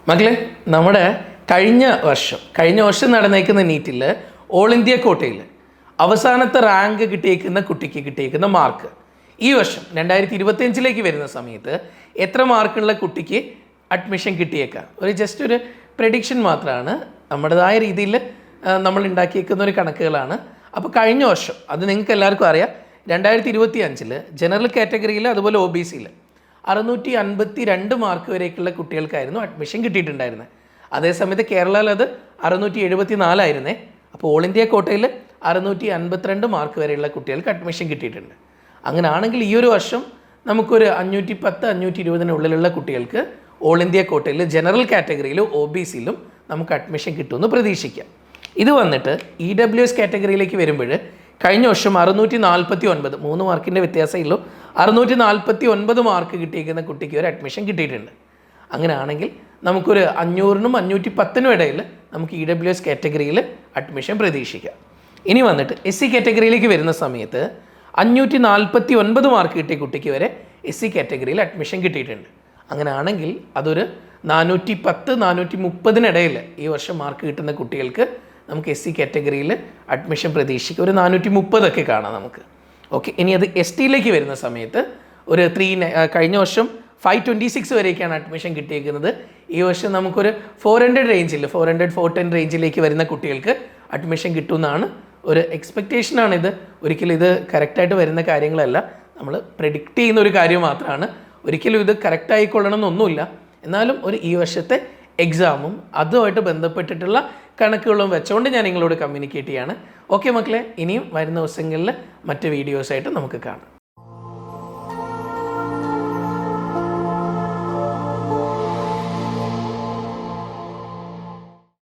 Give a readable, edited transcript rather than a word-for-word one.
മക്കളെ, നമ്മുടെ കഴിഞ്ഞ വർഷം നടന്നേക്കുന്ന നീറ്റിൽ ഓൾ ഇന്ത്യ കോട്ടയിൽ അവസാനത്തെ റാങ്ക് കിട്ടിയേക്കുന്ന കുട്ടിക്ക് കിട്ടിയേക്കുന്ന മാർക്ക് ഈ വർഷം 2025 വരുന്ന സമയത്ത് എത്ര മാർക്കുള്ള കുട്ടിക്ക് അഡ്മിഷൻ കിട്ടിയേക്കാം? ജസ്റ്റ് ഒരു പ്രഡിക്ഷൻ മാത്രമാണ്, നമ്മുടേതായ രീതിയിൽ നമ്മൾ ഉണ്ടാക്കിയേക്കുന്ന ഒരു കണക്കുകളാണ്. അപ്പോൾ കഴിഞ്ഞ വർഷം അത് നിങ്ങൾക്ക് എല്ലാവർക്കും അറിയാം, 2025 ജനറൽ കാറ്റഗറിയിൽ അതുപോലെ OBCയിൽ 652 മാർക്ക് വരേക്കുള്ള കുട്ടികൾക്കായിരുന്നു അഡ്മിഷൻ കിട്ടിയിട്ടുണ്ടായിരുന്നത്. അതേസമയത്ത് കേരളയിൽ അത് 674 ആയിരുന്നേ. അപ്പോൾ ഓൾ ഇന്ത്യ കോട്ടയിൽ 652 മാർക്ക് വരെയുള്ള കുട്ടികൾക്ക് അഡ്മിഷൻ കിട്ടിയിട്ടുണ്ട്. അങ്ങനെയാണെങ്കിൽ ഈ ഒരു വർഷം നമുക്കൊരു 510-520 കുട്ടികൾക്ക് ഓൾ ഇന്ത്യ കോട്ടയിൽ ജനറൽ കാറ്റഗറിയിലും OBCയിലും നമുക്ക് അഡ്മിഷൻ കിട്ടുമെന്ന് പ്രതീക്ഷിക്കാം. ഇത് വന്നിട്ട് EWS കാറ്റഗറിയിലേക്ക് വരുമ്പോൾ കഴിഞ്ഞ വർഷം 649, 3 മാർക്കിൻ്റെ വ്യത്യാസമേ ഉള്ളൂ, 649 മാർക്ക് കിട്ടിയിരിക്കുന്ന കുട്ടിക്ക് ഒരു അഡ്മിഷൻ കിട്ടിയിട്ടുണ്ട്. അങ്ങനെയാണെങ്കിൽ നമുക്കൊരു 500-നും 510-നും ഇടയിൽ നമുക്ക് EWS കാറ്റഗറിയിൽ അഡ്മിഷൻ പ്രതീക്ഷിക്കാം. ഇനി വന്നിട്ട് SC കാറ്റഗറിയിലേക്ക് വരുന്ന സമയത്ത് 549 മാർക്ക് കിട്ടിയ കുട്ടിക്ക് വരെ SC കാറ്റഗറിയിൽ അഡ്മിഷൻ കിട്ടിയിട്ടുണ്ട്. അങ്ങനെയാണെങ്കിൽ അതൊരു 410-430 ഈ വർഷം മാർക്ക് കിട്ടുന്ന കുട്ടികൾക്ക് നമുക്ക് SC കാറ്റഗറിയിൽ അഡ്മിഷൻ പ്രതീക്ഷിക്കുക. ഒരു 430 കാണാം നമുക്ക്. ഓക്കെ, ഇനി അത് STയിലേക്ക് വരുന്ന സമയത്ത് ഒരു കഴിഞ്ഞ വർഷം 526 വരെയൊക്കെയാണ് അഡ്മിഷൻ കിട്ടിയിരിക്കുന്നത്. ഈ വർഷം നമുക്കൊരു 400 റേഞ്ചിൽ 410 റേഞ്ചിലേക്ക് വരുന്ന കുട്ടികൾക്ക് അഡ്മിഷൻ കിട്ടുമെന്നാണ് ഒരു എക്സ്പെക്റ്റേഷനാണിത്. ഒരിക്കലും ഇത് കറക്റ്റായിട്ട് വരുന്ന കാര്യങ്ങളല്ല, നമ്മൾ പ്രെഡിക്റ്റ് ചെയ്യുന്ന ഒരു കാര്യം മാത്രമാണ്. ഒരിക്കലും ഇത് കറക്റ്റ് ആയിക്കൊള്ളണം എന്നൊന്നുമില്ല. എന്നാലും ഈ വർഷത്തെ എക്സാമും അതുമായിട്ട് ബന്ധപ്പെട്ടിട്ടുള്ള കണക്കുകളും വെച്ചുകൊണ്ട് ഞാൻ നിങ്ങളോട് കമ്മ്യൂണിക്കേറ്റ് ചെയ്യാണ്. ഓക്കെ മക്കളെ, ഇനിയും വരുന്ന ദിവസങ്ങളിൽ മറ്റ് വീഡിയോസായിട്ട് നമുക്ക് കാണാം.